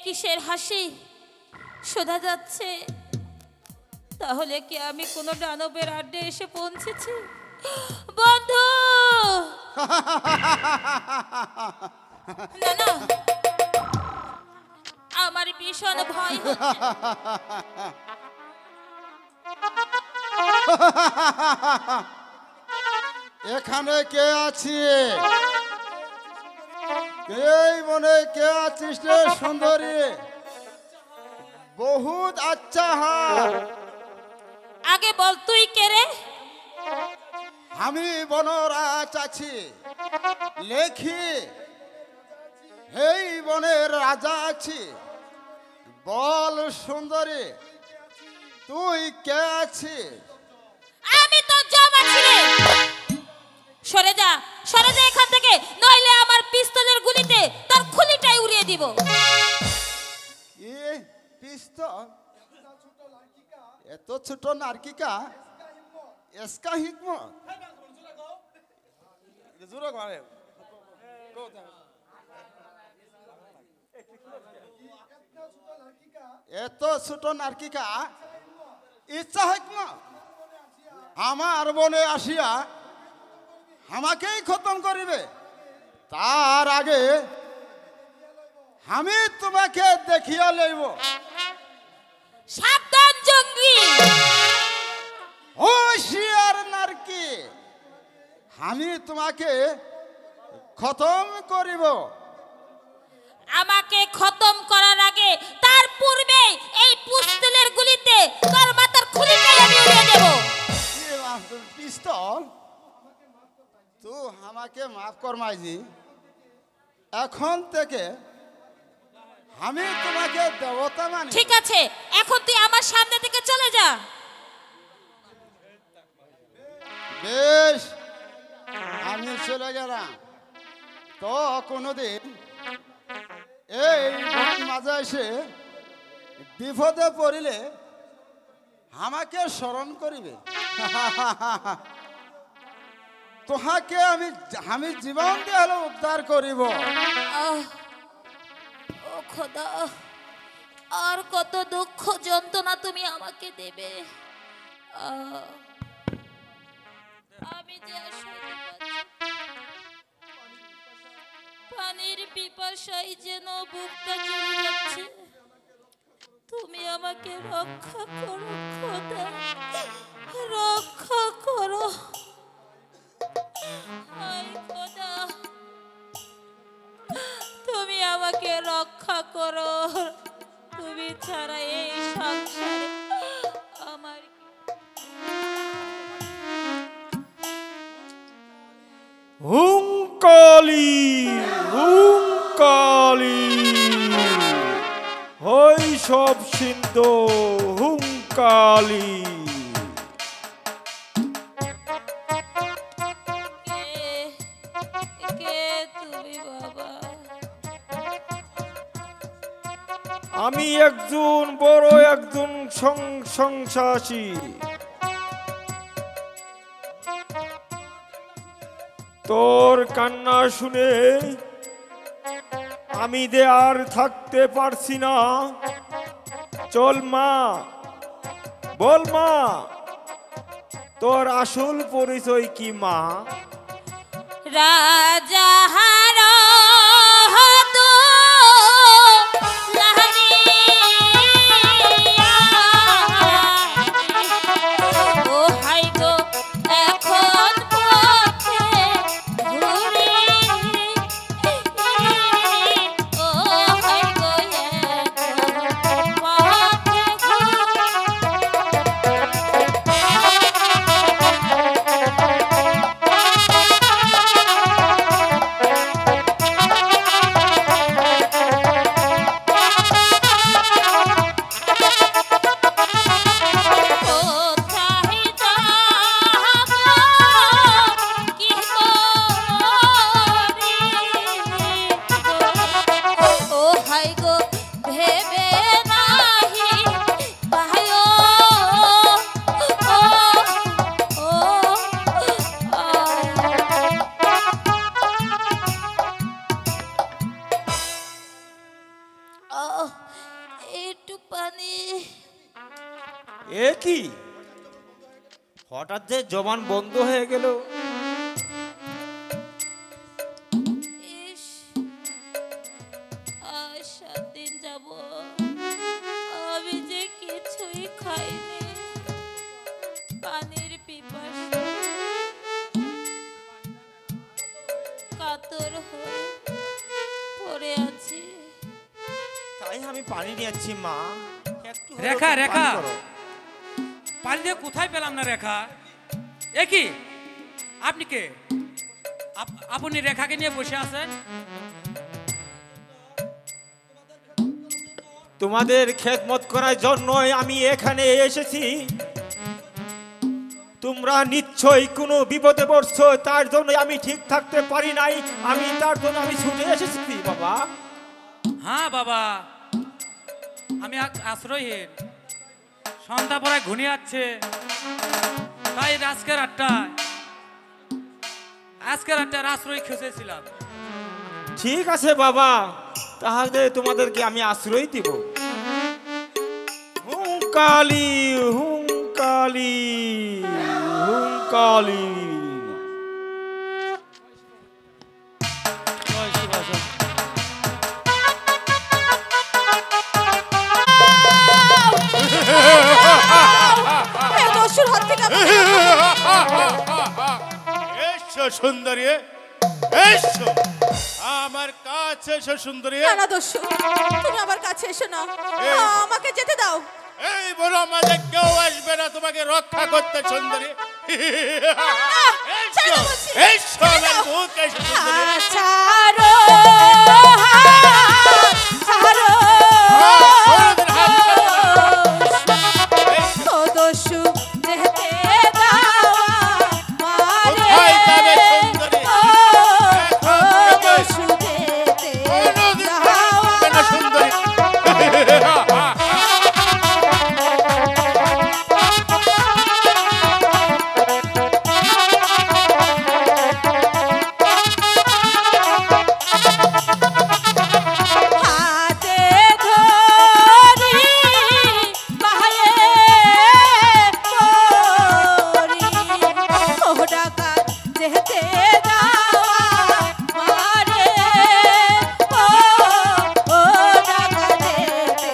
কিসের হাসি শোনা যাচ্ছে? তাহলে কি আমি কোনো দানবের আড্ডে এসে পৌঁছেছি? বন্ধু না না, আমার ভীষণ ভয় হচ্ছে। এখানে কে আছে? এই বনে কে আছিস রে সুন্দরী? বহুত আচ্ছা হার। আগে বল তুই কে রে? আমি বনরাজ আছি, লেখি এই বনের রাজা আছি। বল সুন্দরী, তুই কে আছিস? আমি তো জমা ছিলে। সরে যা, সরে যা এখান থেকে, নইলে আমার পিস্তলের গুলিতে তোর খুলিটাই উড়িয়ে দিব। কি পিস্তল? এত ছোট নারকিকা এসকা হিকমত? এত ছোট নারকিকা ইচ্ছা হিকমত আমার বনে আসিয়া আমাকেই খতম করিবে? তার আগে আমি তোমাকে দেখিয়া লইব। সাবধান জঙ্গলি! হুঁশিয়ার নারকি, আমি তোমাকে খতম করিব। আমাকে খতম করার আগে তার পূর্বে এই পিস্তলের গুলিতে তোর মাথার খুলিটাই আমি উড়িয়ে দেব। পিস্তল? তুই আমাকে মাফ কর মাইজি, এখন থেকে আমি তোমাকে দেবতা মানি। ঠিক আছে, এখন তুই আমার সামনে থেকে চলে যা। বেশ, আমি চলে গেলাম। তো কোনোদিন এই মাঝে এসে বিপদে পড়িলে আমাকে স্মরণ করিবে। তোহাকে আমি জীবন দিয়ে হলে উদ্ধার করিব। ও খোদা, আর কত দুঃখ যন্ত্রণা তুমি আমাকে দেবে। আমি যে পানির পিপাসায় যেন বুকটা জ্বলে যাচ্ছে। তুমি আমাকে রক্ষা করো খোদা, রক্ষা করো। হায় খোদা, তুমি আমাকে রক্ষা করো। তুমি ছাড়া এই সংসারে আমার হুঙ্কালি হুঙ্কালি হই সব সিন্ধু হুঙ্কালি। কে তুমি বাবা? আমি একজন বড় একজন সংসারী। তোর কান্না শুনে আমি দে আর থাকতে পারছি না। চল মা, বল মা, তোর আসল পরিচয় কি মা? রাজা হঠাৎ যে জবান বন্ধ হয়ে গেল। ইস, আর 7 দিন যাব আমি যে কিছুই খাইনি, পানির পিপাসা কাতর হয়ে পড়ে আছি। তাই আমি পানি নিয়েছি মা, একটু হলেও রেখা, পান রেখা। করো। পানি দিয়ে কোথায় পেলাম না রেখা? এ কি, আপনি কে? আপনি রেখাকে নিয়ে বসে আছেন? তোমাদের খেদমত করার জন্যই আমি এখানে এসেছি। তোমরা নিশ্চয়ই কোনো বিপদে পড়ছো, তার জন্য আমি ঠিক থাকতে পারি নাই, তার জন্য আমি ছুটে এসেছি বাবা। হ্যাঁ বাবা, আমি আশ্রয়হীন, সন্ধ্যা পরে ঘুনিয়ে যাচ্ছে, তাই আজকের রাতটার আশ্রয় খুঁজেছিলাম। ঠিক আছে বাবা, তাহলে তোমাদেরকে আমি আশ্রয় দিব। হুঙ্কালি হুঙ্কালি হুঙ্কালি। এসো সুন্দরী, এসো আমার কাছে এসো সুন্দরী। না দস্যু, তুমি আমার কাছে এসো না, আমাকে যেতে দাও। এই বড় মাঝে কেউ আসবে না তোমাকে রক্ষা করতে সুন্দরী। এসো এসো আমার মুখ, এসো সুন্দরী। ছাড়ো, ছাড়ো তো দস্যু, যেতে দাও আমারে। কোথায় যাবে সুন্দরী? ও দস্যু, যেতে কোনোদিন দাও যাবে না সুন্দরী। হাতে ধরি পায়ে পড়ি, ও ডাকাত যেতে দাও আমারে। ও ডাকাত যেতে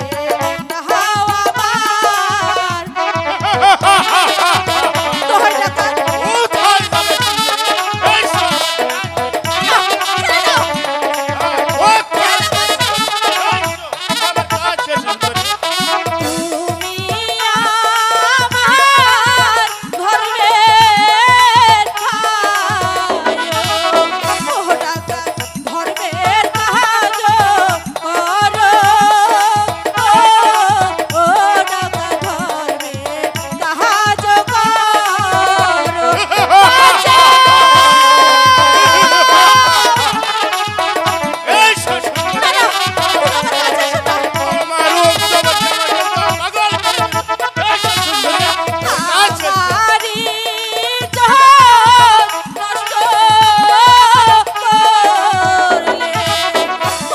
দাও আমার। তোর ডাকাত কোথায় যাবে সুন্দরী? এসো। ছেড়ে দাও। কোথায় যাবে? এসো আমার কাছে সুন্দরী। তুমি আমার ধর্মের কাজ, ও ডাকাত ধর্মের কাজ করো। ও ডাকাত ধর্মের কাজ করো। এসো সুন্দরী। না, তুমি আমার কাছে এসো না। আমার রূপ জগৎ আমাকে পাগল করে দিল। এসো সুন্দরী। কাছে এসো। আমারি জগৎ নষ্ট করলে,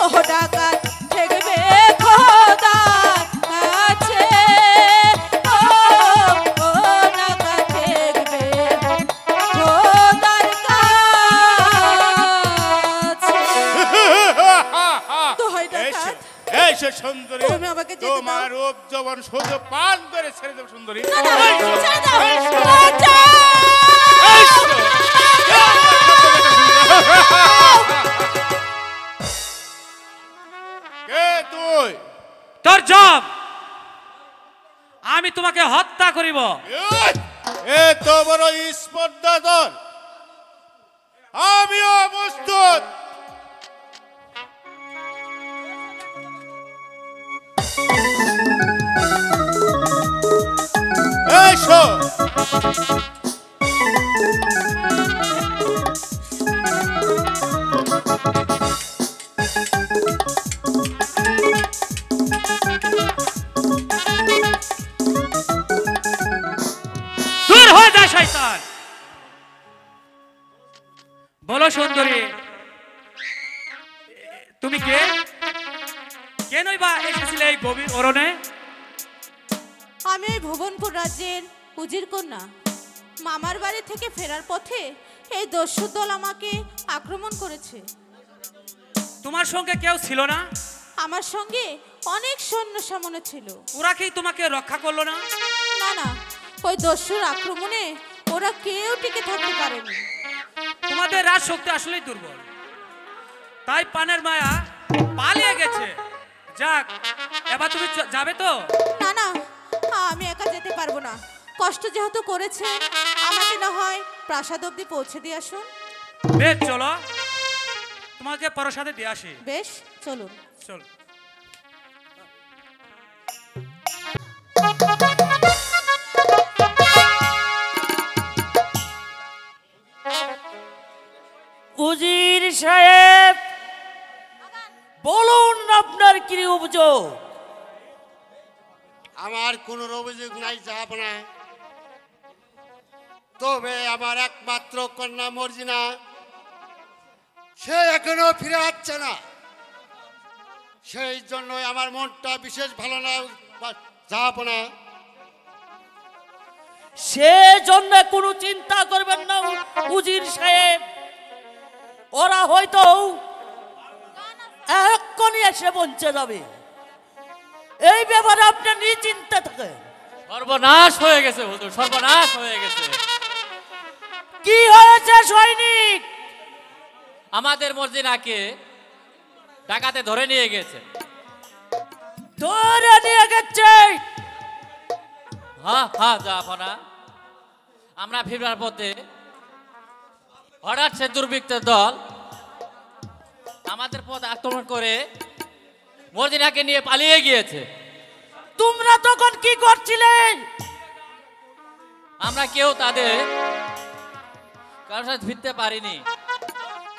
ও ডাকাত ঠেকবে খোদার কাছে। ও ডাকাত ঠেকবে খোদার কাছে। দোহাই এসো ডাকাত, এসো সুন্দরী। তুমি আমাকে যেতে দাও। তোমার রূপ যৌবন শুধু পান করে ছেড়ে দেব সুন্দরী। না, ছেড়ে দাও। এসো। বাঁচাও! এসো। কে তুই? তোর জব, আমি তোমাকে হত্যা করিব। এ তো বড় স্পর্ধা তোর। আমিও প্রস্তুত। এসো। দূর হয়ে যা শয়তান। বলো সুন্দরী, তুমি কে? কেনই বা এসেছিলে এই গভীর অরণ্যে? আমি এই ভুবনপুর রাজ্যের উজির কন্যা মামার বাড়ি থেকে ফেরার পথে এই দস্যুর দল আমাকে আক্রমণ করেছে। তোমার সঙ্গে কেউ ছিল না? আমার সঙ্গে অনেক সৈন্য সামনে ছিল। ওরা কি তোমাকে রক্ষা করলো না? না না, ওই দস্যুর আক্রমণে ওরা কেউ টিকে থাকতে পারেনি। তোমাদের রাজ শক্তি আসলেই দুর্বল, তাই পানের মায়া পালিয়ে গেছে। যাক, এবার তুমি যাবে তো? না না, আমি একা যেতে পারবো না। কষ্ট যেহেতু করেছে, আমাকে না হয় প্রাসাদ অবধি পৌঁছে দিয়ে আসুন। বেশ, চলো, তোমাকে প্রসাদে দিয়ে আসি। বেশ, চলুন। চল। উজির সাহেব, বলুন আপনার কি অভিযোগ? আমার কোনো অভিযোগ নাই জাহাপনা, তবে আমার একমাত্র কন্যা মর্জিনা, সে এখনো ফিরে আসছে না। সেই জন্যই আমার মনটা বিশেষ ভালো না জাহাপনা। সেজন্য কোনো চিন্তা করবেন না উজির সাহেব, ওরা হয়তো এক্ষুনি এসে পৌঁছে যাবে। এই ব্যাপারে আপনি নিশ্চিন্তে থাকেন। সর্বনাশ হয়ে গেছে হুজুর, সর্বনাশ হয়ে গেছে। কি হয়েছে সৈনিক? আমাদের মর্জিনাকে ডাকাতে ধরে নিয়ে গেছে। ধরে নিয়ে গেছে? হ্যাঁ হ্যাঁ জাহাপনা, আমরা ফিরবার পথে হঠাৎ সে দুর্বৃত্তের দল আমাদের পথ আক্রমণ করে মর্জিনাকে নিয়ে পালিয়ে গিয়েছে। তোমরা তখন কি করছিলে? আমরা কেউ তাদের কারোর সাথে ফিরতে পারিনি,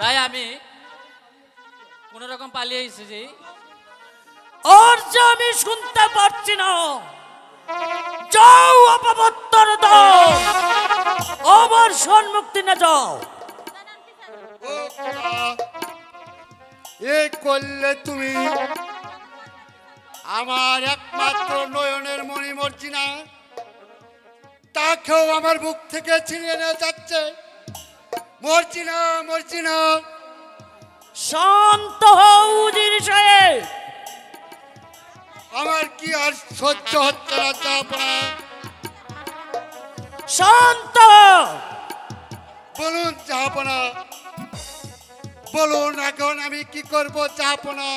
তাই আমি কোন রকম পালিয়ে এসেছি। আর যে আমি শুনতে পাচ্ছি না। যাও অপবত্তর দাও, আবার সম্মুক্তি না যাও। ও খোদা, এ করলে তুমি আমার একমাত্র নয়নের মণি মর্জিনা, তাকেও আমার বুক থেকে ছিনিয়ে নিয়ে যাচ্ছে। মর্জিনা, মর্জিনা, শান্ত হও উজির সাহেব। আমার কি আর সহ্য হচ্ছে না জাহাপনা। শান্ত। বলুন জাহাপনা, বলুন এখন আমি কি করব জাহাপনা?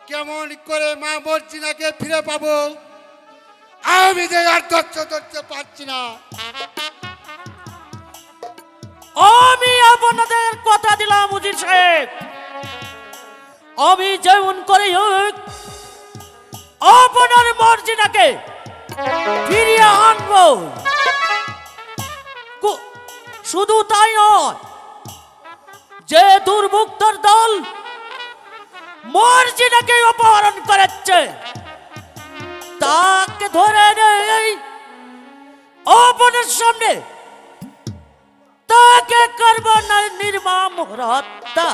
কেমন করে মা মর্জিনাকে ফিরে পাবো? আমি যে আর ধরতে পারছি না। আমি আপনাদের কথা দিলাম উজির সাহেব, আমি যেমন করে হোক আপনার মর্জিনাকে ফিরিয়ে আনবো। শুধু তাই নয়, যে দুর্বৃত্তর দল মর্জিনাকে অপহরণ করেছে তাকে ধরে নেই আপনার সামনে, তাকে করব না নির্মম হত্যা।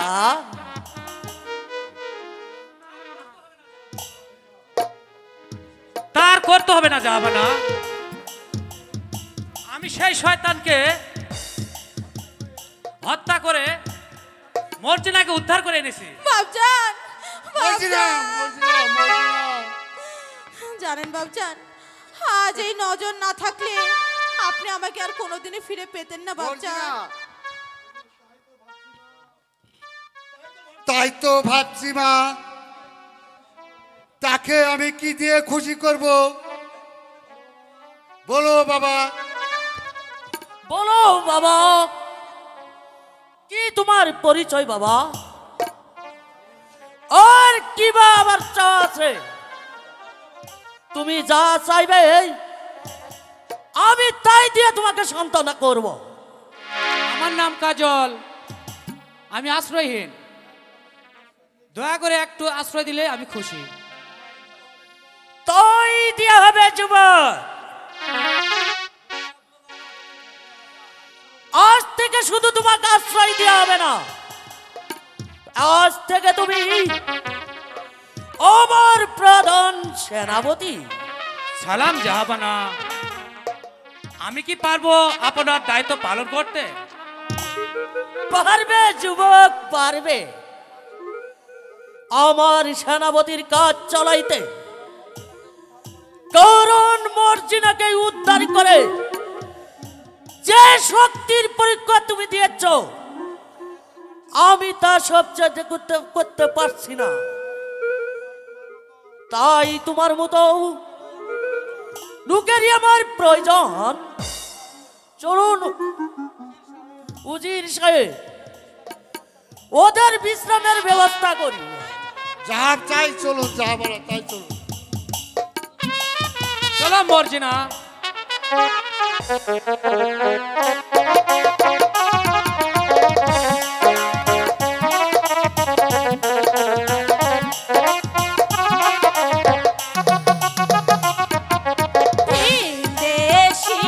তার করতে হবে না জাহাপনা, আমি সেই শয়তানকে হত্যা করে মর্জিনাকে উদ্ধার করে এনেছি। বাবজান, মর্জিনা, মর্জিনা, মর্জিনা। জানেন বাবজান, আজ এই নজর না থাকলে আপনি আমাকে আর কোনোদিনই ফিরে পেতেন না বাবজান। তাই তো ভাবছি মা, তাকে আমি কি দিয়ে খুশি করব? বলো বাবা। বলো বাবা, কি তোমার পরিচয় বাবা? আর কি বা আবার চাওয়া আছে? তুমি যা চাইবে আমি তাই দিয়ে তোমাকে সান্ত্বনা করব। আমার নাম কাজল, আমি আশ্রয়হীন, দয়া করে একটু আশ্রয় দিলে আমি খুশি। তাই দিয়ে হবে যুবক। আজ থেকে শুধু তোমাকে আশ্রয় দেওয়া হবে না, আজ থেকে তুমি আমার প্রধান সেনাপতি। সালাম জাহাপনা। আমি কি পারবো আপনার দায়িত্ব পালন করতে? পারবে যুবক, পারবে। আমার সেনাপতির কাজ চালাইতে কারণ মর্জিনাকে উদ্ধার করে যে শক্তির পরীক্ষা তুমি দিয়েছ, আমি তা সব চাইতে করতে পারছি না। তাই তোমার মতো লোকেরই আমার প্রয়োজন। চলুন উজির সাহেব, ওদের বিশ্রামের ব্যবস্থা করি। যা চাই চলুন, যা বলো তাই চলুন। চলো মর্জিনা। দেশি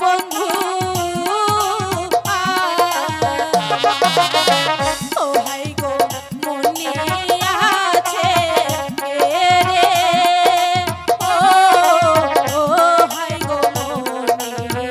বন্ধু ও হাই গো মনি আছে রে ও হাই গো মনি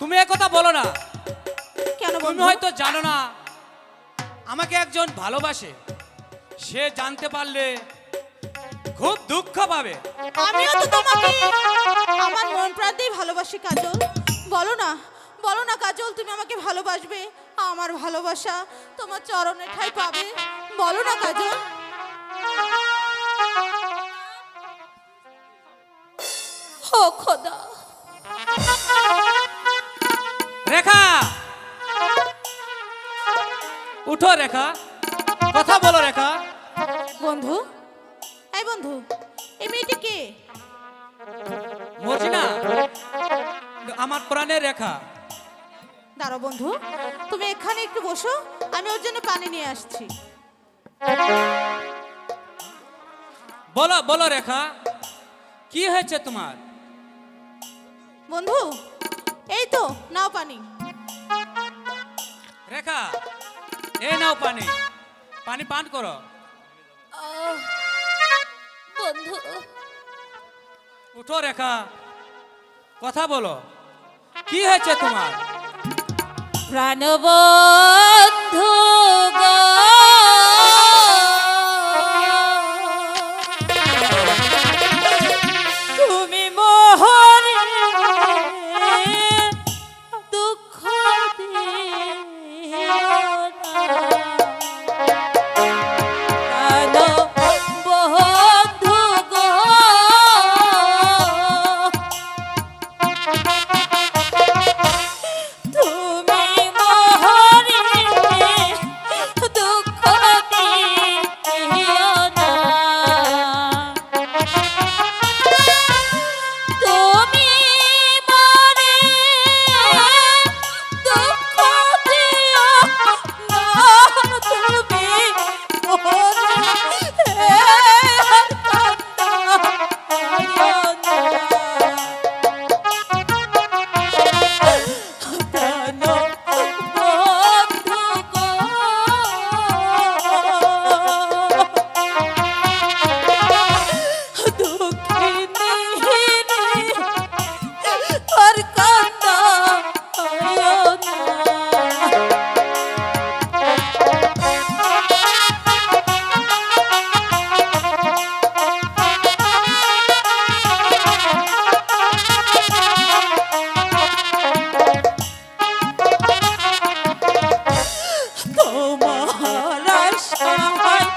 তুমি এ কথা বলো না। কেন তুমি বন্ধু? হয়তো জানো না আমাকে একজন ভালোবাসে, সে জানতে পারলে খুব দুঃখ পাবে। আমিও তো তোমাকে আমার মন প্রাণ দিয়ে ভালোবাসি কাজল। বলো না, বলো না কাজল, তুমি আমাকে ভালোবাসবে? আমার ভালোবাসা তোমার চরণে ঠাঁই পাবে। বলো না কাজল। ও খোদা, রেখা উঠো, রেখা কথা বলো। রেখা বন্ধু, এই বন্ধু, এই মেয়েটি কে? মর্জিনা, আমার প্রাণের রেখা। দাঁড়াও বন্ধু, তুমি এখানে একটু বসো, আমি ওর জন্য পানি নিয়ে আসছি। বলো বলো রেখা, কি হয়েছে তোমার? বন্ধু, এই তো নাও পানি। রেখা, এই নাও পানি, পানি পান করো। বন্ধু, উঠো রেখা, কথা বলো, কি হয়েছে তোমার? প্রাণবন্ধু গো, তুমি মোহরে দুঃখ দিও না। প্রাণবন্ধু গো, তুমি মোহরে দুঃখ দিও না। তুমি মোরে দুঃখ দিও না। তুমি মোরে আর কান্দিও না। তোমার আশায়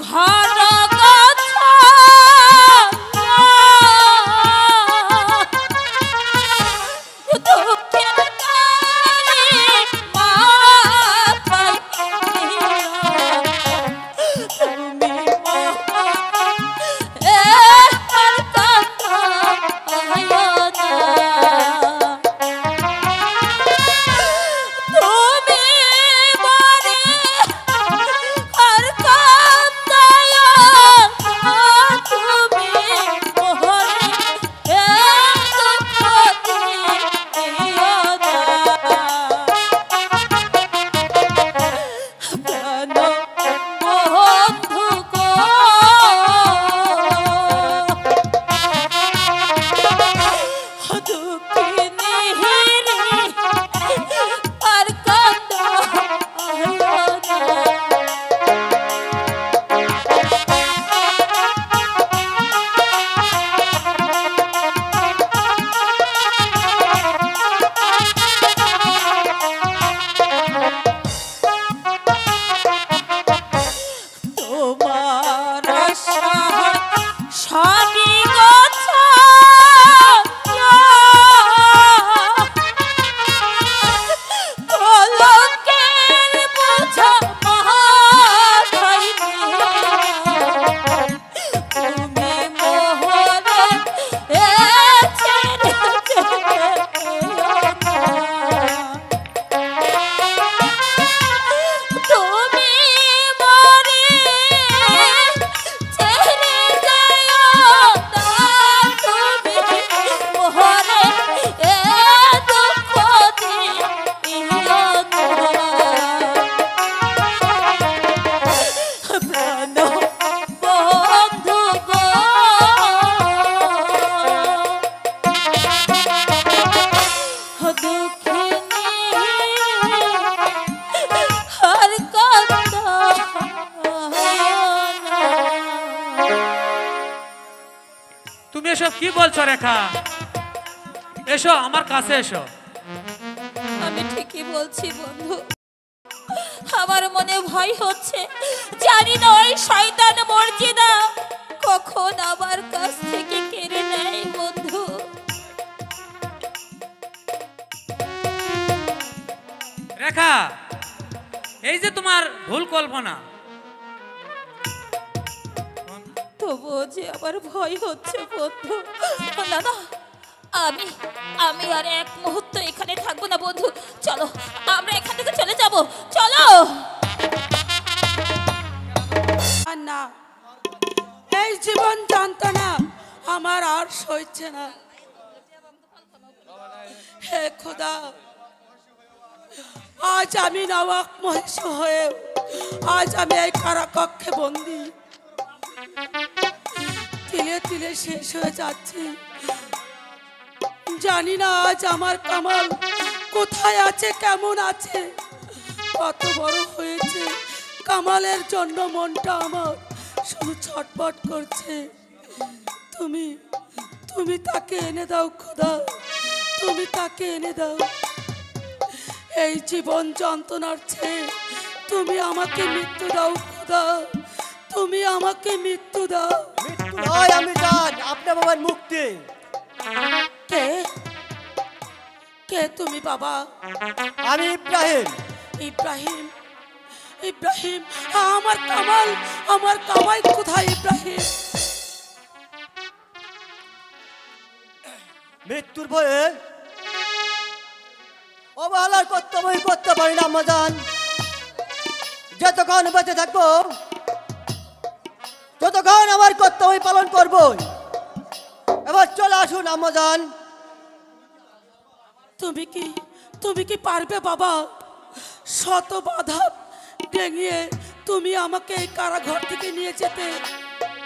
ঘর কথা দুঃখের গানে এসব কি বলছো রেখা? এসো আমার কাছে এসো। আমি ঠিকই বলছি বন্ধু, আমার মনে ভয় হচ্ছে। জানি না ওই শয়তান মর্জিনা কখন আমার কাছ থেকে কেড়ে নেয় বন্ধু। রেখা, এই যে তোমার ভুল কল্পনা, তবুও যে আমার ভয় হচ্ছে বন্ধু। না না, আমি আমি আর এক মুহূর্ত এখানে থাকবো না বন্ধু। চলো আমরা এখান থেকে চলে যাব, চলো। আর না, এই জীবন যন্ত্রণা আমার আর সইছে না। হে খোদা, আজ আমি নবাক মহিষ হয়ে আজ আমি এই কারাকক্ষে বন্দি। তিলে তিলে শেষ হয়ে যাচ্ছি। জানি না আজ আমার কামাল কোথায় আছে, কেমন আছে, কত বড় হয়েছে। কামালের জন্য মনটা আমার শুধু ছটফট করছে। তুমি তুমি তাকে এনে দাও খোদা, তুমি তাকে এনে দাও। এই জীবন যন্ত্রণার চেয়ে তুমি আমাকে মৃত্যু দাও খোদা, তুমি আমাকে মৃত্যু দাও। মৃত্যু নয় আমি জান, আপনার বাবার মুক্তি। কে কে তুমি বাবা? আমি ইব্রাহিম। ইব্রাহিম, ইব্রাহিম, আমার কামাল, আমার কামাই কোথায় ইব্রাহিম? মৃত্যুর ভয়ে অবহেলার কর্তব্যই করতে পারি না আম্মাজান। যতক্ষণ বেঁচে থাকবো ততক্ষণ আমার কর্তব্য পালন করব। এবার চলে আসুন আম্মাজান। তুমি কি পারবে বাবা? শত বাধা ডেঙিয়ে তুমি আমাকে এই কারাঘর থেকে নিয়ে যেতে?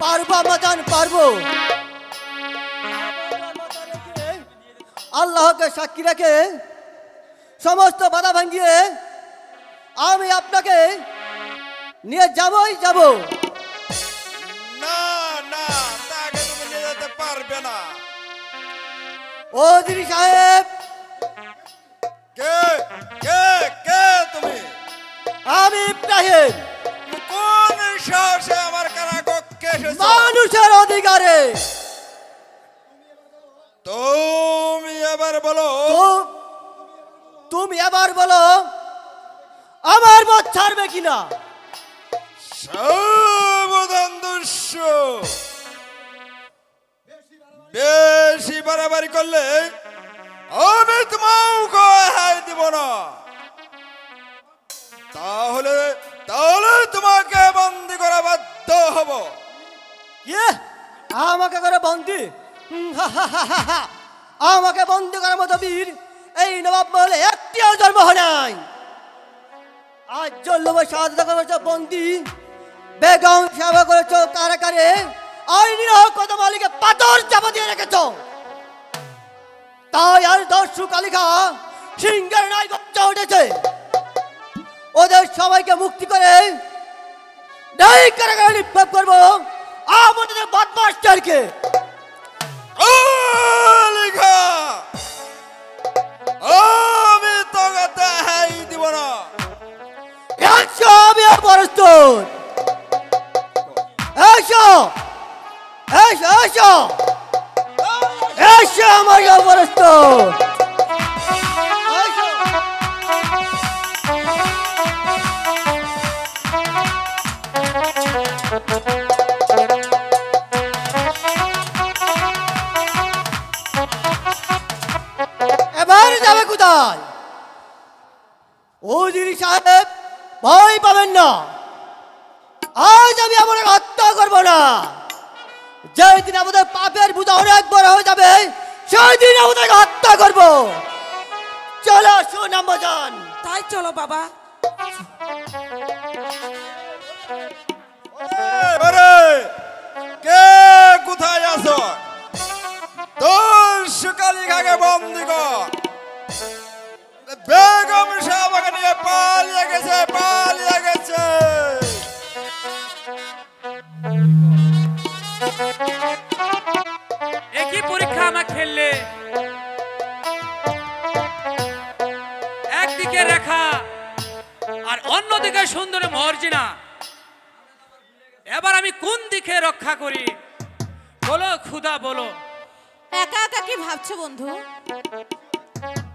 পারবো আম্মাজান, পারবো। আল্লাহকে সাক্ষী রেখে সমস্ত বাধা ভাঙিয়ে আমি আপনাকে নিয়ে যাবই যাব। না না, তাকে তুমি নিয়ে যেতে পারবে না। ওজির সাহেব, কে কে কে তুমি? আমি ইব্রাহিম। কোন সাহসে আমার কারাকক্ষে এসেছো? মানুষের অধিকারে। তুমি এবার বলো, তুমি এবার বলো আমার মত ছাড়বে কিনা? সাবধান দস্যু, বেশি বাড়াবাড়ি করলে আমি তোমাকে হাই দিব না। তাহলে তাহলে তোমাকে বন্দি করা বাধ্য হব। ইয়ে, আমাকে করে বন্দি? আমাকে বন্দি করার মতো বীর এই নবাব মহলে একটিও জন্ম হয় নাই। আজ জল্লুবে সাহায্য করেছ বন্দি, বেগম সেবা করেছ কারাগারে, আর নিরহ কত মালিকে পাথর চাপা দিয়ে রেখেছ। তাই আর দর্শু কালিকা সিংহের নাই গর্জে উঠেছে। ওদের সবাইকে মুক্তি করে নাই কারাগারে নিক্ষেপ করবো আমাদের বদমাস্টারকে। কালিকা, আমি তোকে দেখাই দিব না। এসো, আমি প্রস্তুত। এসো এসো এসো এসো, আমার প্রস্তুত। এবার যাবে কোথায়? ওজির সাহেব, ভয় পাবেন না। আজ আমি আমাদের হত্যা করবো না। যেদিন আমাদের পাপের বোঝা অনেক বড় হয়ে যাবে সেই দিন আমাদের হত্যা করবো। চলো আসুন আম্মাজান। তাই চলো বাবা। আরে কে কোথায় আছো? দর্শু কালিকাকে বন্দি কর। বেগম সাহেবকে নিয়ে পালিয়ে গেছে, পালিয়ে গেছে। এ ফেললে একদিকে রেখা আর অন্যদিকে সুন্দরী মর্জিনা, এবার আমি কোন দিকে রক্ষা করি বলো খুদা বলো। একা একা কি ভাবছো বন্ধু?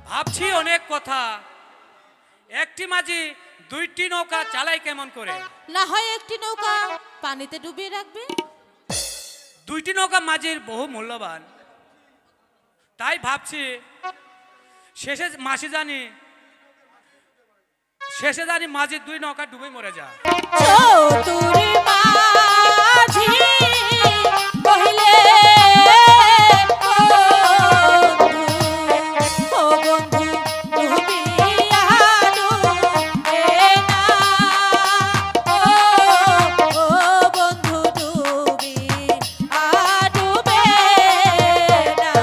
ভাবছি অনেক কথা। একটি মাঝি দুইটি নৌকা চালাই কেমন করে? না হয় একটি নৌকা পানিতে ডুবিয়ে রাখবে। দুইটি নৌকা মাঝির বহু মূল্যবান, তাই ভাবছি শেষে জানি মাঝির দুই নৌকা ডুবে মরে যায়। চতুরি মাঝি কহিলে ও বন্ধু ডুবিয়া ডুবে না, ও বন্ধু ডুবিয়া ডুবে না।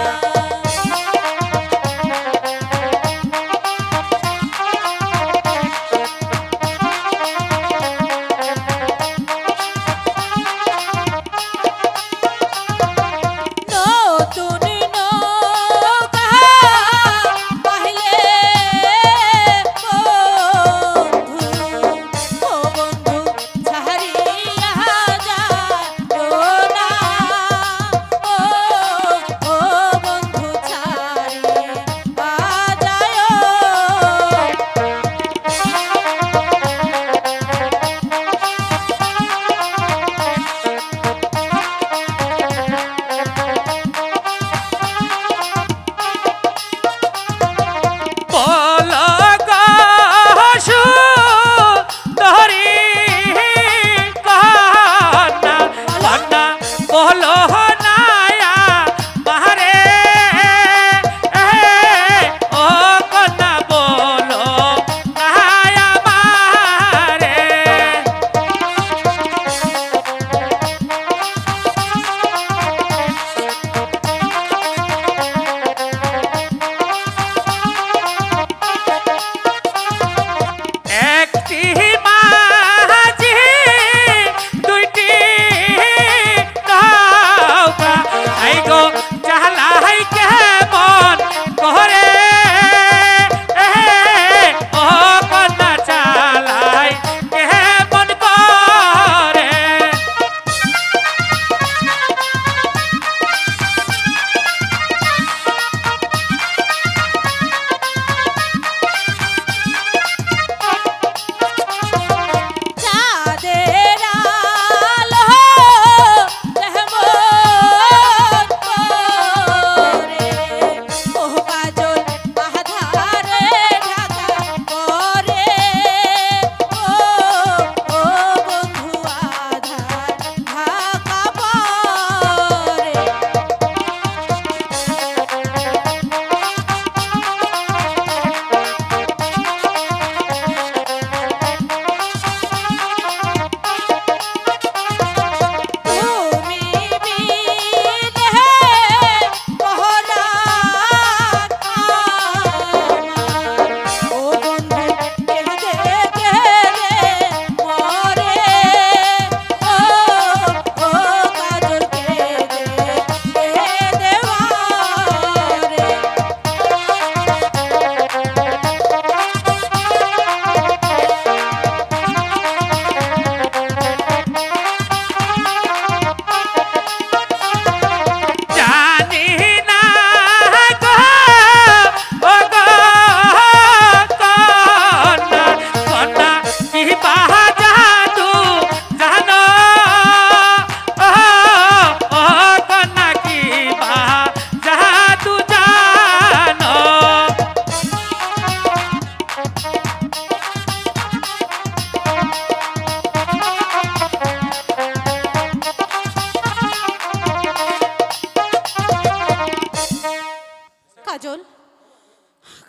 কাজল,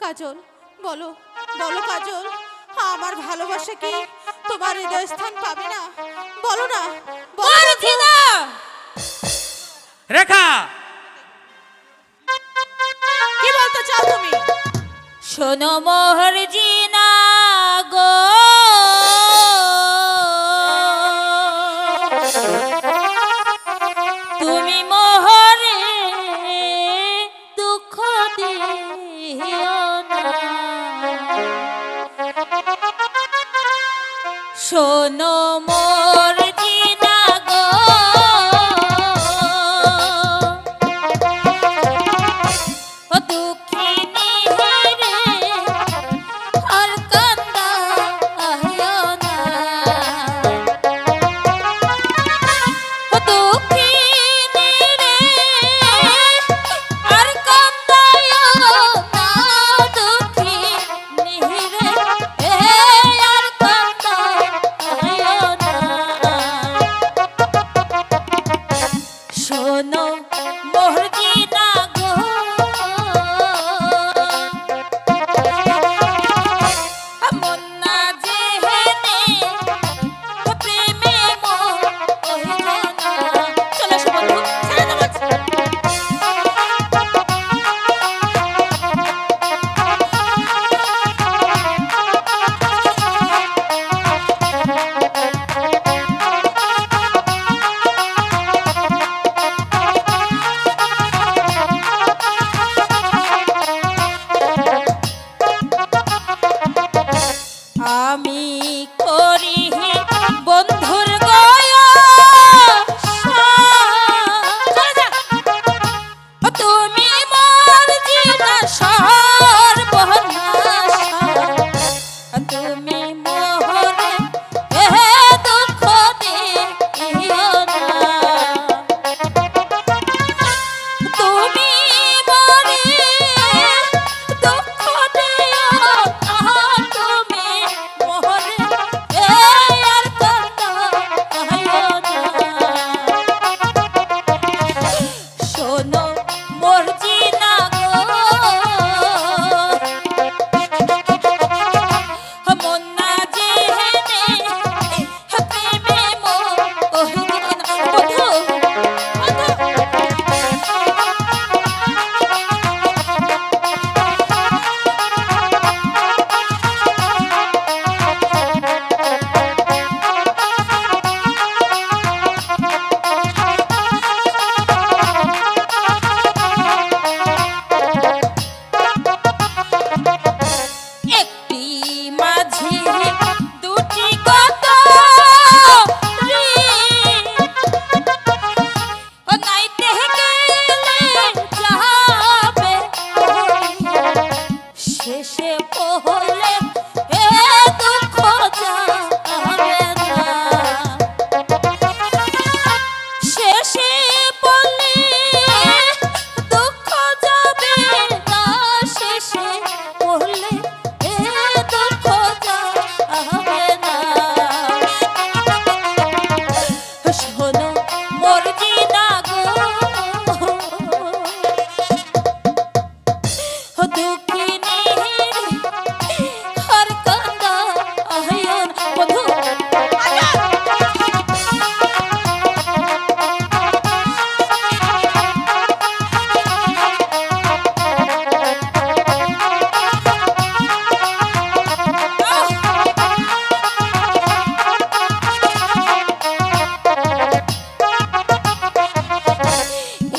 কাজল বলো বলো কাজল, আমার ভালোবাসা কি তোমার হৃদয় স্থান পাবে না? বলো না, বলছি না। রেখা, কি বলতে চাও তুমি? শোনো মর্জিনা গো, তুমি মোহরে শোনো মোর জিনা গো, ও দুঃখিনী রে আর কান্দাইও না, ও দুঃখিনী রে আর কান্দাইও না, দুঃখিনী রে আর কান্দাইও না। শোনো মোর জিনা গো, মন না জেনে প্রেমে মোহিত না। চলো এসো বন্ধু, ছেড়ে দাও বলছি। আমি করি বন্ধুর তুমি মোর জিনা সর্বনাশা, তুমি মোহরে দুঃখ দিও না, তুমি মোরে দুঃখ দিও না, তুমি মোহরে আর কান্দাইও না। শোনো মোর জিনা গো, মন না জেনে প্রেমে মোহিত না। বন্ধু, একটি মাঝি দুটি কত ও নাইতে গেলে যাবে শেষে পহলে দুঃখ যাবে না, শেষে বলে দুঃখ যাবে না, শেষে বলে দুঃখ যাবে না। শোনো মোর জিনা গো, দুঃখিনী আর কান্দাইও না। বন্ধু,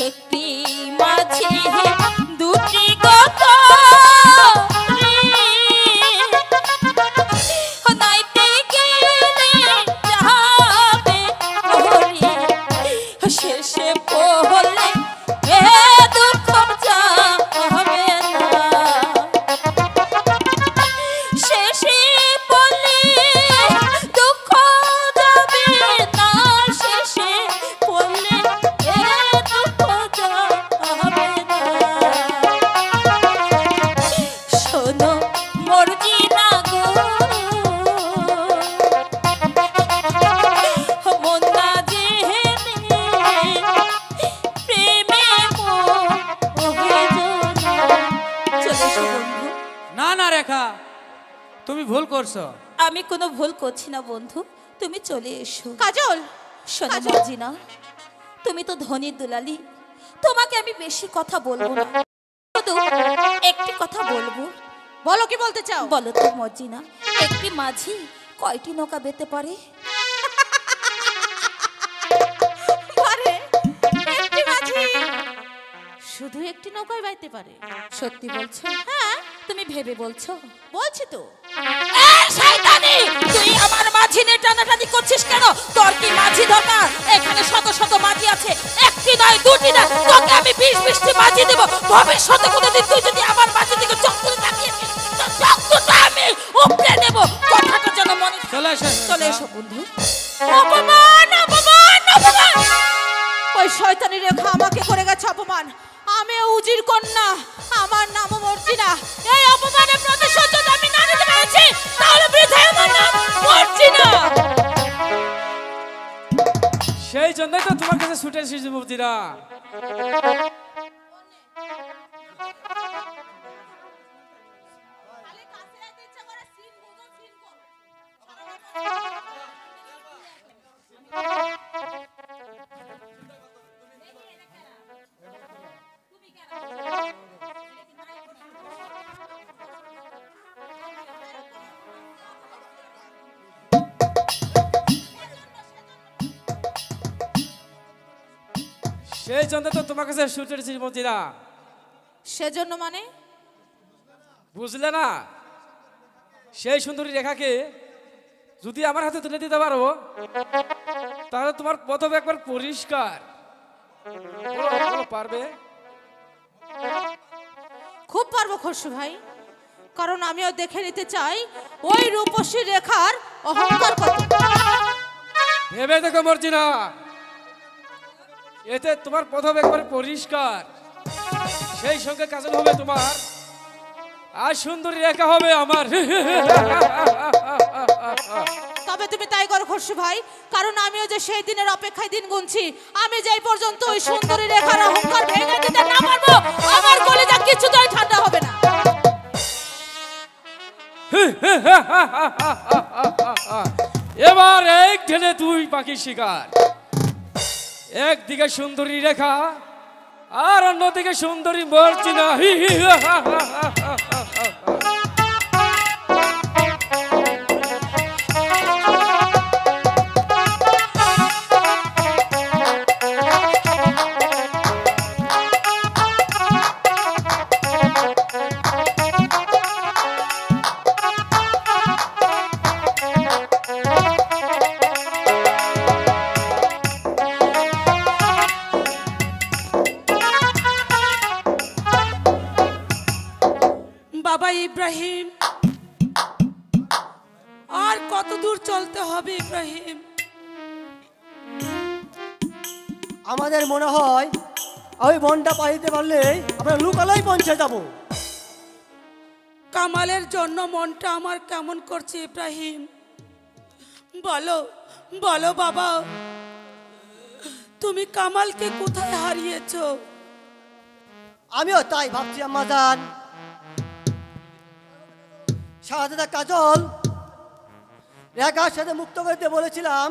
একটি মাঝি দুটি গত নাইতে গেলে যাবে শেষে পহলে দুঃখ যাবে না, শেষে বলে দুঃখ যাবে না, শেষে বলে দুঃখ যাবে না। শোনো মোর জিনা গো, মন না জেনে প্রেমে মোহিত না। চলো এসো বন্ধু। না না রেখা, তুমি ভুল করছো। আমি কোনো ভুল করছি না বন্ধু, তুমি চলে এসো। কাজল, শোনো মর্জিনা, তুমি তো ধনির দুলালি, তোমাকে আমি বেশি কথা বলবো না, শুধু একটি কথা বলবো। বলো কি বলতে চাও? বলো তো মর্জিনা, একটি মাঝি কয়টি নৌকা বেতে পারে? পারে একটি মাঝি শুধু একটি নৌকায় বাইতে পারে। সত্যি বলছো? হ্যাঁ, তুমি ভেবে বলছো? বলছি তো। এই শয়তানি, তুই আমার মাঝি নিয়ে টানাটানি করছিস কেন? তোর কি মাঝি দরকার? এখানে শত শত মাঝি আছে, একটি নয় দুটি না, তোকে আমি 20-20টি মাঝি দেব। ভবিষ্যতে কোনোদিন তুই যদি আমার মাঝি দিকে চোখ তুলে তাকিয়েছিস, তো চোখ দুটো আমি উপড়ে নেব। কথাটা যেন মনে থাকে। চলে এসো। চলে এসো বন্ধু। অপমান, অপমান, অপমান! ওই শয়তানি রেখা আমাকে করে গেছে অপমান। আমি উজির কন্যা, আমার নাম মর্জিনা। এই অপমানের প্রতিশোধ যদি আমি না নিতে পেরেছি, তাহলে বৃথায় আমার নাম মর্জিনা। সেই জন্যই তো তোমার কাছে ছুটে এসেছি মর্জিনা। সেই জন্য তো তোমার কাছে ছুটে এসেছি মর্জিনা। সেজন্য মানে? বুঝলে না? সেই সুন্দরী রেখাকে যদি আমার হাতে তুলে দিতে পারো, তাহলে তোমার পথ একবার পরিষ্কার। বলো, বলো, পারবে? খুব পারবো খসরু ভাই, কারণ আমিও দেখে নিতে চাই ওই রূপসী রেখার অহংকার কত। ভেবে দেখো মর্জিনা, এতে তোমার পথ একবারে পরিষ্কার। সেই সঙ্গে কাজল হবে তোমার, আর সুন্দরী রেখা হবে আমার। তবে তুমি তাই করো খসরু ভাই, কারণ আমিও যে সেই দিনের অপেক্ষায় দিন গুনছি। আমি যেই পর্যন্ত ওই সুন্দরী রেখার অহংকার ভেঙে দিতে না পারবো, আমার কলিজা কিছুতেই ঠান্ডা হবে না। এবার এক ঢেলে দুই পাখি শিকার। একদিকে সুন্দরী রেখা, আর অন্যদিকে সুন্দরী মর্জিনা। বাবা ইব্রাহিম, আর কত দূর চলতে হবে ইব্রাহিম? আমাদের মনে হয় ওই বনটা পাইতে পারলে আমরা লুকালেই পৌঁছে যাব। কামালের জন্য মনটা আমার কেমন করছে ইব্রাহিম। বলো, বলো বাবা, তুমি কামালকে কোথায় হারিয়েছো? আমিও তাই ভাবছি আম্মাজান। শাহজাদা কাজল রেখার সাথে মুক্ত করতে বলেছিলাম,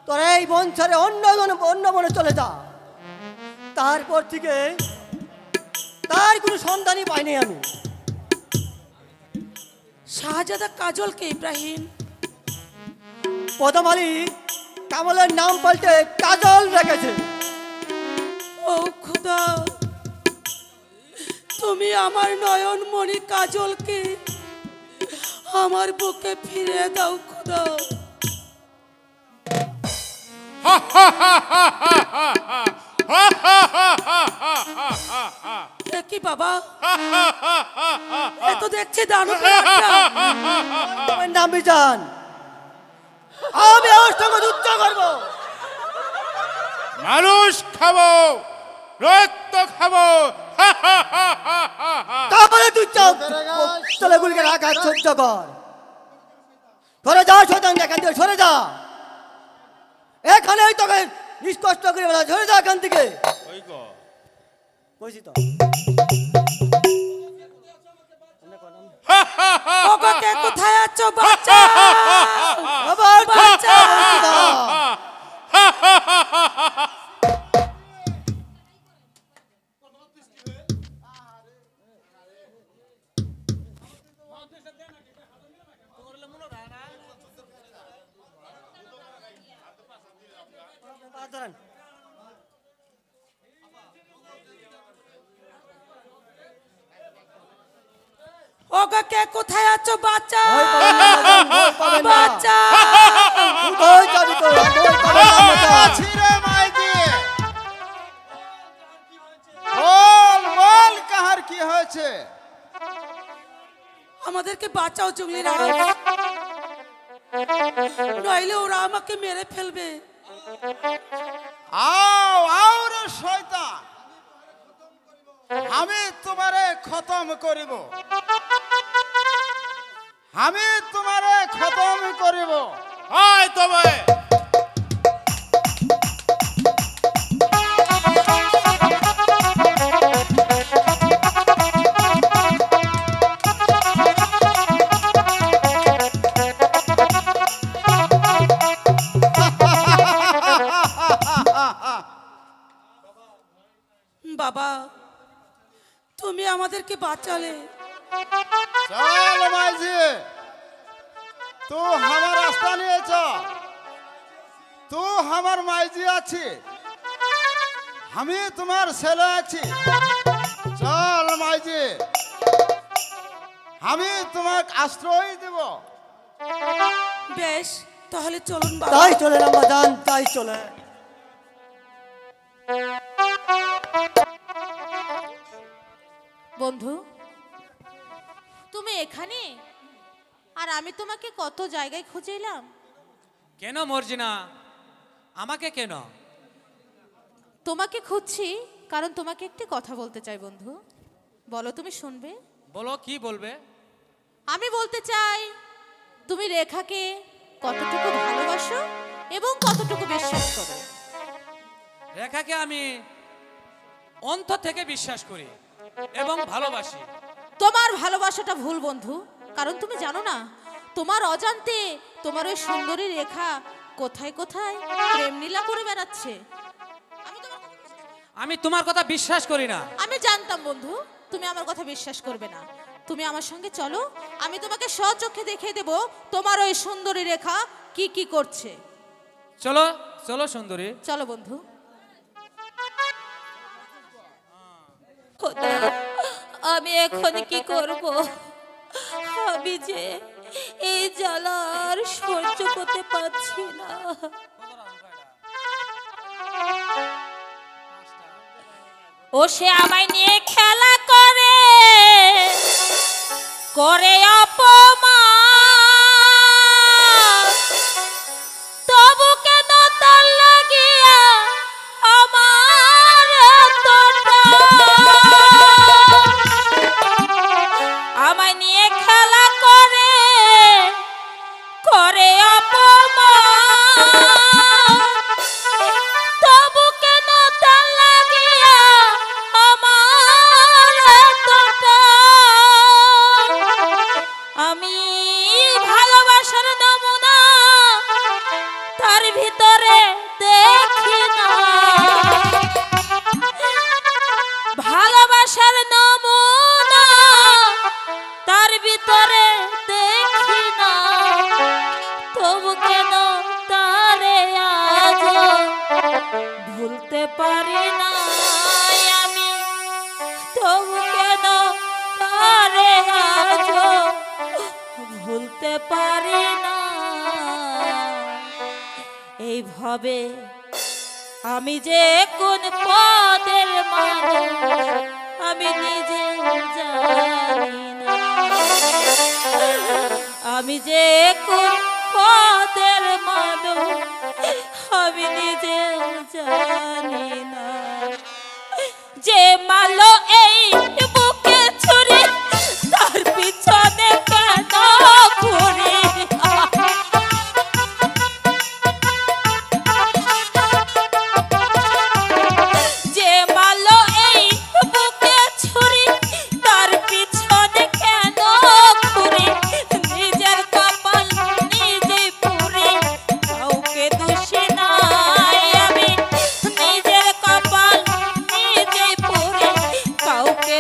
তোরা এই বন ছেড়ে অন্য বনে চলে যা। তারপর থেকে তার কোনো সন্ধানই পাইনি আমি। শাহজাদা কাজলকে ইব্রাহিম? প্রথম আলী কামালের নাম পাল্টে কাজল রেখেছে। ও খোদা, তুমি আমার নয়নমণি কাজলকে আমার বুকে ফিরে দাও খোদা। কি বাবা, এত দেখছি দানবের আড্ডা। তোমার নাম বিজান, আমি ওর সঙ্গে যুদ্ধ করবো। মানুষ খাবো, রক্ত খাবো। তাহলে তুই চলে গুলিকে রাখা সহ্য কর। সরে যা শয়তান, এখান থেকে সরে যা। এখানেই তোকে নিষ্কষ্ট করে বলা, সরে যা এখান থেকে। বলছি তো ওগো, কে কোথায় আছো? বাচ্চা, আবার বাচ্চা। ওগো, কে কোথায় আছো? বাচ্চা, বাঁচাও কোথায় যাবি তোরা? বল পাবেন না বাঁচা। আছি রে মাইজি। বল বল কাহার কি হয়েছে? আমাদেরকে বাঁচাও জঙ্গলি রাজ, নইলে ওরা আমাকে মেরে ফেলবে। আও আও রে শয়তান, আমি তোমারে খতম করিব, আমি তোমারে খতম করিব। হয় তবে বাবা, তুমি আমাদেরকে বাঁচালে। चल माइजी, तू हमार रास्ता नहीं चल, तू हमार माइजी अच्छी, हमी तुम्हार सेले अच्छी। चल माइजी, हमी तुम्हाक आश्रय देव। বেশ, তাহলে চলুন বাবা। তাই চলে রামাদান, তাই চলে। বন্ধু, তুমি এখানে? আর আমি তোমাকে কত জায়গায় খুঁজে এলাম। কেন মর্জিনা, আমাকে কেন? তোমাকে খুঁজছি কারণ তোমাকে একটি কথা বলতে চাই বন্ধু। বলো, তুমি শুনবে? বলো, কি বলবে? আমি বলতে চাই তুমি রেখাকে কতটুকু ভালোবাসো এবং কতটুকু বিশ্বাস করো। রেখাকে আমি অন্তর থেকে বিশ্বাস করি এবং ভালোবাসি। তোমার ভালোবাসাটা ভুল বন্ধু, কারণ তুমি জানো না তোমার অজান্তে তোমার ওই সুন্দরী রেখা কোথায় কোথায় প্রেম লীলা করে বেড়াচ্ছে। আমি তোমার কথা বিশ্বাস করি না। আমি জানতাম বন্ধু তুমি আমার কথা বিশ্বাস করবে না। তুমি আমার সঙ্গে চলো, আমি তোমাকে স্বচক্ষে দেখিয়ে দেব তোমার ওই সুন্দরী রেখা কি কি করছে। চলো চলো সুন্দরী, চলো বন্ধু। খোদা, আমি এখন কি করব? আমি যে এই জ্বালার সহ্য করতে পারছি না। ও সে আমায় নিয়ে খেলা করে করে অপমান, তবু কেন তার লাগিয়া আমার এতটা? আমায় নিয়ে খেলা করে করে অপমান, তবু কেন তার লাগিয়া আমার এতটা? আমি ভালোবাসার নমুনা তার ভিতরে দেখি না, ভালোবাসার নমুনা তার ভিতরে দেখি না, তবু কেন তারে আজ ভুলতে পারি না আমি, তবু কেন তারে আজ ভুলতে পারি না। এইভাবে আমি যে কোন পদের মানুষ আমি নিজে জানি না, আমি যে কোন পদের মানুষ আমি নিজে জানি না। যে মালো এই বুকে ছুরি তার পিছনে কেন ঘুরি? যে মালো এই বুকে ছুরি তার পিছনে কেন ঘুরি? নিজের কপাল নিজেই পুরি, কাউকে দোষী নাই আমি। নিজের কপাল নিজেই পুরি, কাউকে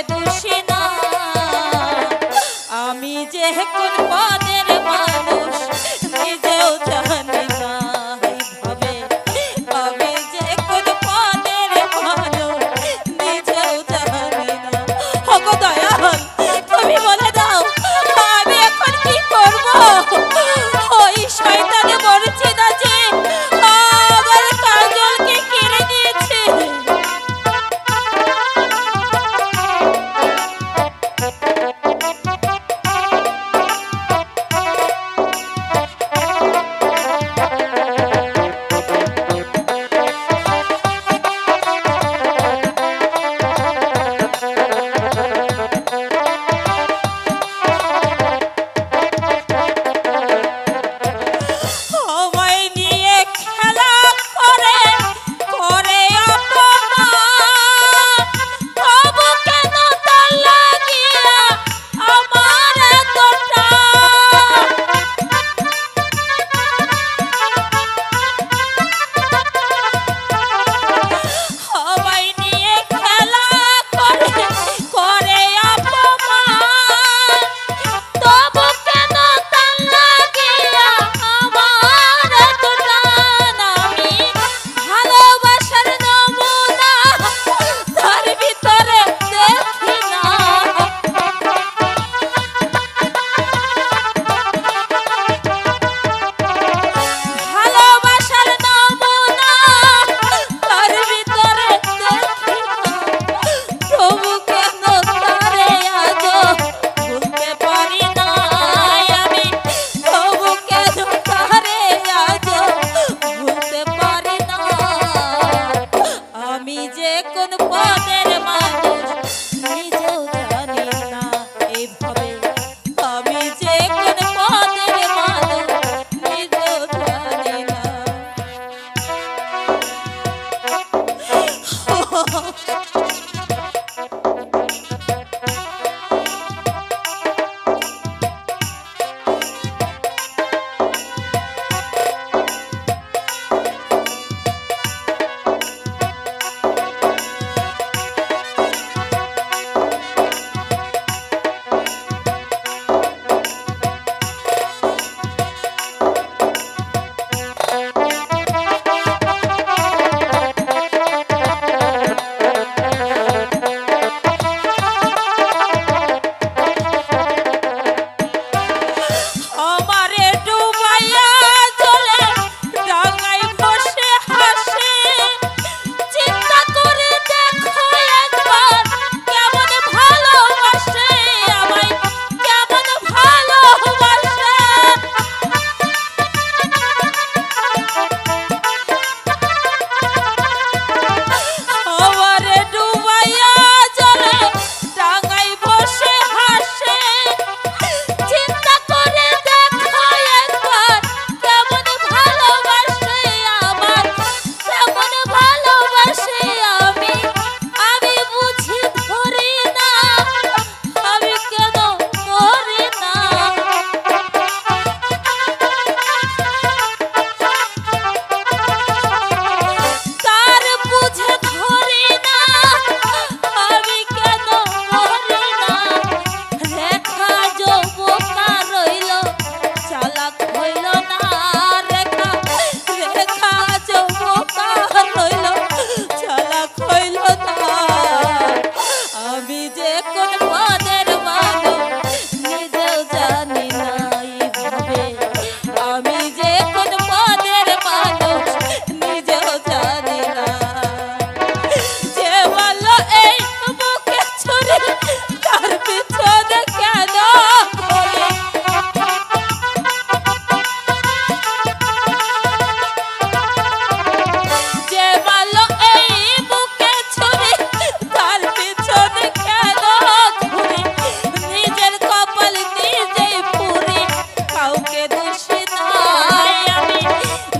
দোষী নাই, আমি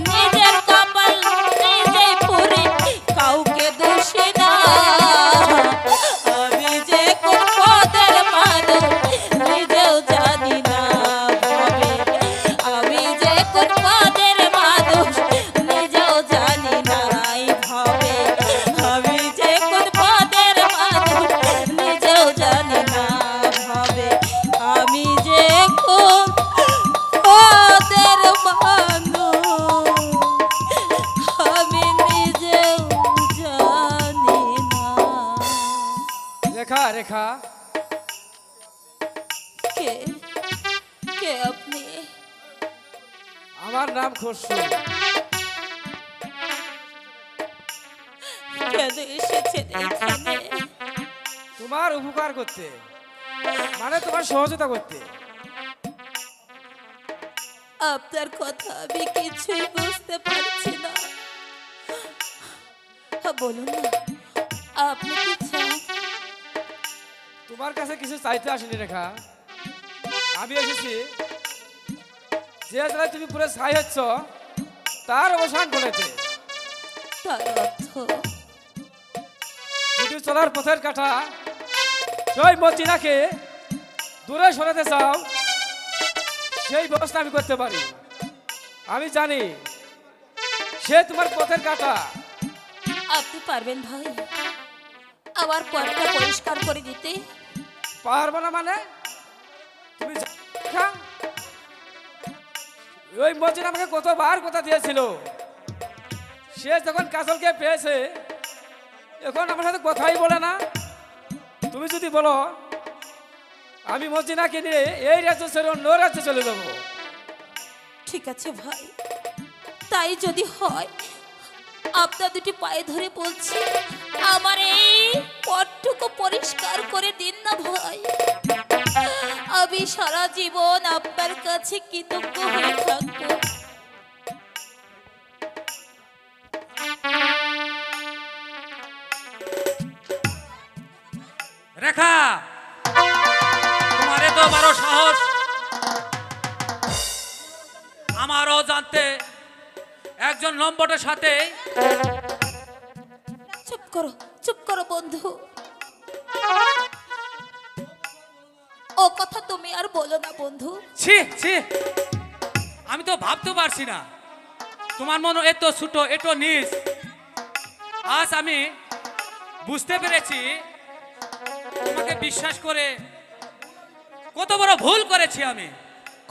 নিজের কপাল নিজেই পুরি, কাউকে দোষী না। আমি যে কোন পদের মানুষ নিজেও জানি না ভাবে, আমি যে কোন পদের মানুষ নিজেও জানি না ভাবে, আমি যে কোন পদের মানুষ নিজেও জানি না ভাবে, আমি যে কোন পদের মানুষ আমি নিজেও জানি না। রেখা রেখা, কে কে আপনি? আমার নাম খসরু। কেন এসেছেন এখানে? তোমার উপকার করতে, মানে তোমার সহযোগিতা করতে। আপনার কথা আমি কিছুই বুঝতে পারছি না। বলুন না, আপনি কি চান? তোমার কাছে কিছু চাইতে আসিনি রেখা, আমি এসেছি যে জায়গায় তুমি পুরো ছাই হচ্ছ তার অবসান ঘটেছে। তার অর্থ যদি চলার পথের কাটা সেই মর্জিনাকে দূরে সরাতে চাও, সেই ব্যবস্থা আমি করতে পারি। আমি জানি সে তোমার পথের কাটা। আপনি পারবেন ভাই আমার পথটা পরিষ্কার করে দিতে? পারবো না মানে? তুমি ওই মর্জিন আমাকে কতবার কথা দিয়েছিল, সে যখন কাজলকে পেয়েছে এখন আমার সাথে কথাই বলে না। তুমি যদি বলো আমি মর্জিনাকে নিয়ে এই রাজ্য ছেড়ে অন্য রাজ্যে চলে যাব। ঠিক আছে ভাই, তাই যদি হয় আপনার দুটি পায়ে ধরে বলছি আমার এই পথটুকু পরিষ্কার করে দিন না ভাই। আমি সারা জীবন আপনার কাছে কৃতজ্ঞ হয়ে থাকবো। রেখা, তোমার এত বড় সাহস! আমারও জানতে একজন লম্বটের সাথে। চুপ করো বন্ধু, ও কথা তুমি আর বলো না বন্ধু। ছি ছি, আমি তো ভাবতে পারছি না তোমার মন এত ছোট, এত নিজ। আজ আমি বুঝতে পেরেছি তোমাকে বিশ্বাস করে কত বড় ভুল করেছি আমি।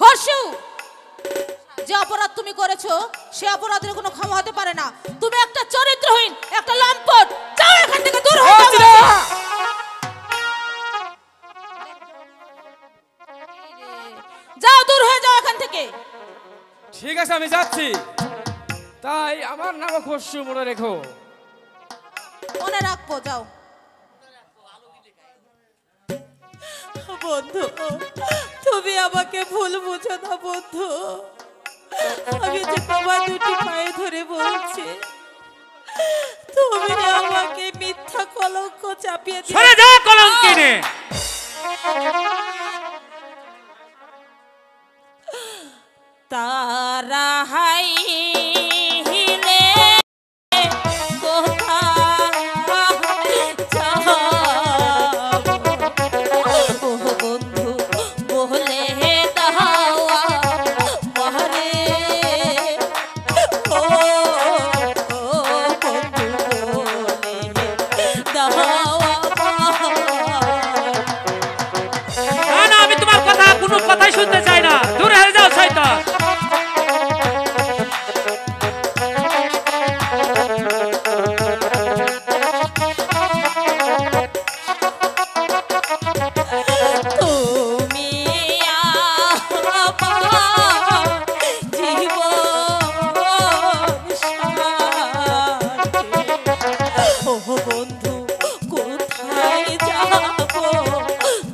খসু, যে অপরাধ তুমি করেছো সে অপরাধের কোনো ক্ষমা হতে পারে না। তুমি একটা চরিত্রহীন, একটা লম্পট। যাও এখান থেকে, দূর হয়ে যাও। যাও, দূর হয়ে যাও এখান থেকে। ঠিক আছে আমি যাচ্ছি, তাই আমার নামও খসরু মনে রেখো। মনে রাখবো, যাও। বন্ধু, তুমি আমাকে ভুল বুঝো না বন্ধু। আমি যে তোমার দুটি পায়ে ধরে বলছি, তুমি আমাকে মিথ্যা কলঙ্ক চাপিয়ে দিলে। সরে যাও কলঙ্কিনী। তারা হাইলে কোথায় যাব? ও বন্ধু বলে দাও আমারে, ও বন্ধু বলে দাও না না, আমি তোমার কথা কোনো কথাই শুনতে চাই না। দূরে হয়ে যাও শয়তান। তুমি আমার জীবন সাথী। ও বন্ধু কোথায় যাব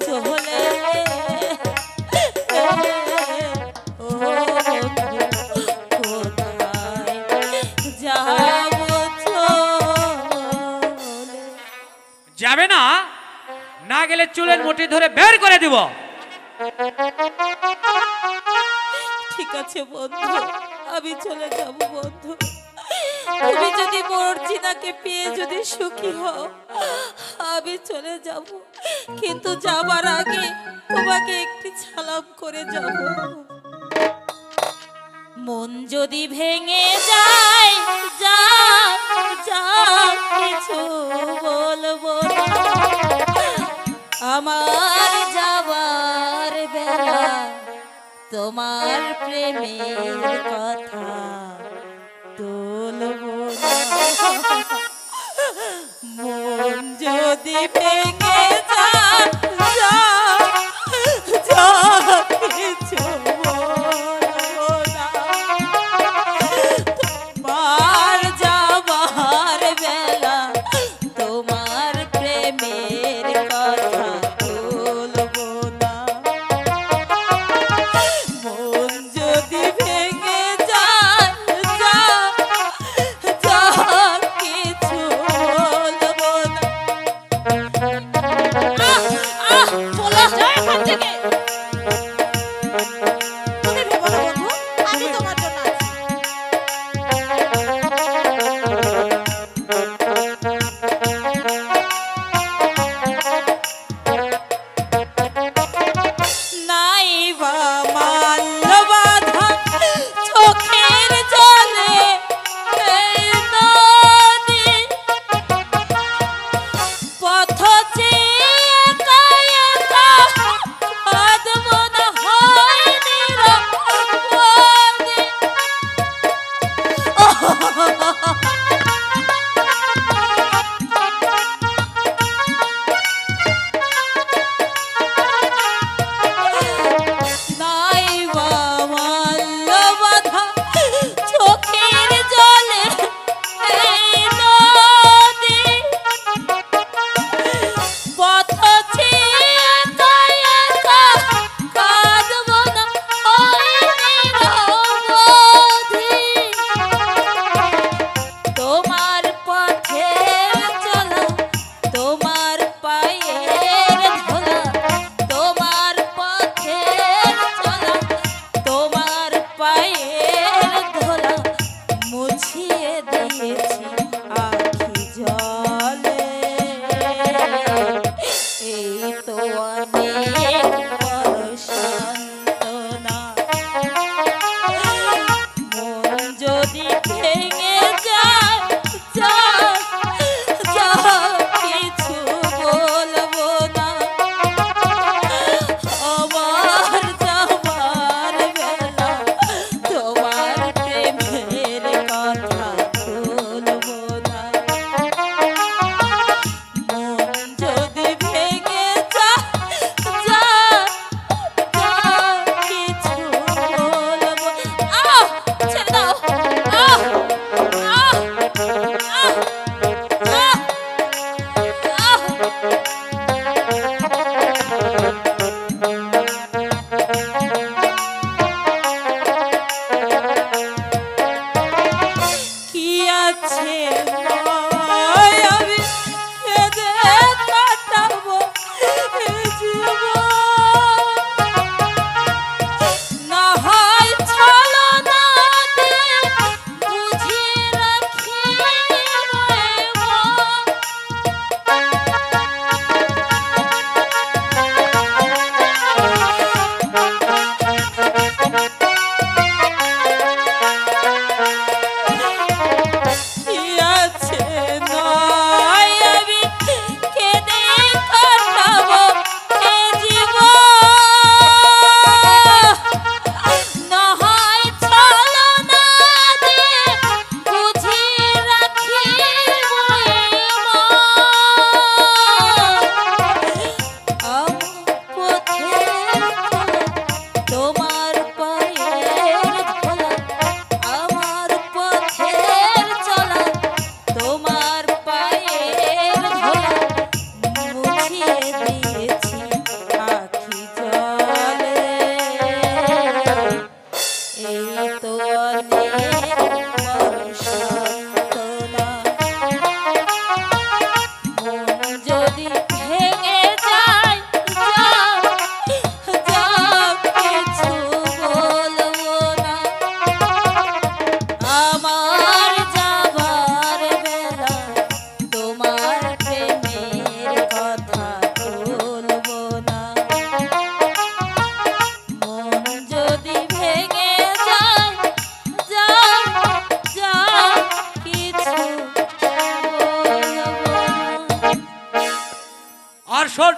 চলে? ও বন্ধু কোথায় যাব চলে? যাবে না? না গেলে চুলের মুঠি ধরে বের করে দিব। ঠিক আছে বন্ধু, আমি চলে যাব বন্ধু। তুমি যদি মর্জিনাকে পেয়ে যদি সুখী হও, আমি চলে যাব, কিন্তু যাবার আগে তোমাকে একটি সালাম করে যাব। মন যদি ভেঙে যায়, যা যা কিছু বলবো না, আমার যাবার বেলা তোমার প্রেমের কথা তুলবো না। মন যদি ভেঙে যায়, যা যা কিছু বলবো না, তোমার যাবার বেলা তোমার প্রেমের কথা তুলবো না। মন যদি ভেঙে যায়, যা যা কিছু বলবো না। চলে যায় এখান থেকে। তুমি ভেবো না বন্ধু, আমি তোমার জন্য আছি। নাই বা মাল্য বাঁধা চোখের জলে এই নদী, পথ চেয়ে একা একা কাঁদবো না হয় নিরবধি। নাই বা মাল্য বাঁধা চোখের জলে এই নদী, পথ চেয়ে একা একা কাঁদবো না হয় নিরবধি। তোমার পথের চলা, তোমার পায়ের ধোলা, তোমার পথের চলা, তোমার পায়ের ধোলা মুছিয়ে দিয়েছি আখি জলে। এই তো অনেক বড় সান্ত্বনা। মন যদি ভেঙে যায়, যা যা কিছু বলবো না, আমার যাবার বেলা তোমার প্রেমের কথা তুলবো না। মন যদি ভেঙে যায়, যা যা কিছু বলবো। ছেড়ে দাও। কি আছে নয় আমি কেঁদে কাটাবো এ জীবন, না হয় ছলো না দিয়ে বুঝিয়ে রাখি কি আছে নয় আমি কেঁদে কাটাবো এ জীবন, না হয় ছলো না দিয়ে বুঝিয়ে রাখি তোমার পায়ের ধোলা, আমার পথের চলা, তোমার পায়ের ধোলা মুছিয়ে দিয়েছি আখি জলে। এই তো অনেক বড় সান্ত্বনা। মন যদি ভেঙে যায়, যা যা কিছু বলবো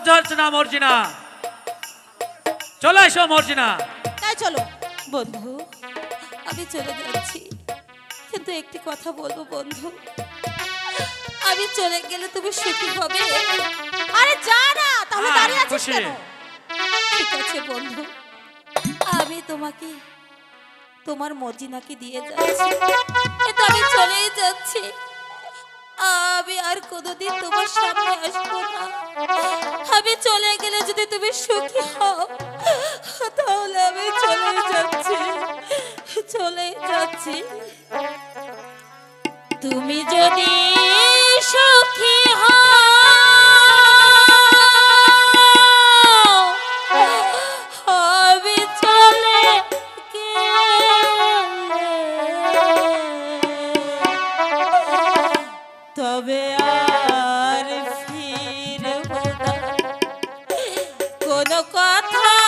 সহ্য হচ্ছে না মর্জিনা, চলে এসো মর্জিনা। তাই চলো। বন্ধু, আমি চলে যাচ্ছি, কিন্তু একটি কথা বলবো বন্ধু, আমি চলে গেলে তুমি সুখী হবে? আরে যা না, তাহলে হ্যাঁ, দাঁড়িয়ে আছিস খুশি। কেন? ঠিক আছে বন্ধু, আমি তোমাকে তোমার মর্জিনাকে দিয়ে যাচ্ছি, কিন্তু আমি চলেই যাচ্ছি। আমি আর কোনোদিন তোমার সামনে আসবো না। আমি চলে গেলে যদি তুমি সুখী হও, তাহলে আমি চলে যাচ্ছি, চলে যাচ্ছি। তুমি যদি সুখী হও, আমি চলে গেলে তবে আর ফিরব না, কোনো কথা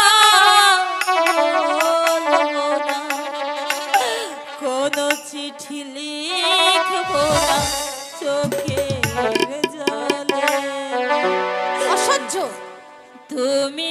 বলবো না, কোনো চিঠি লিখবো না চোখের জলে। অসহ্য। তুমি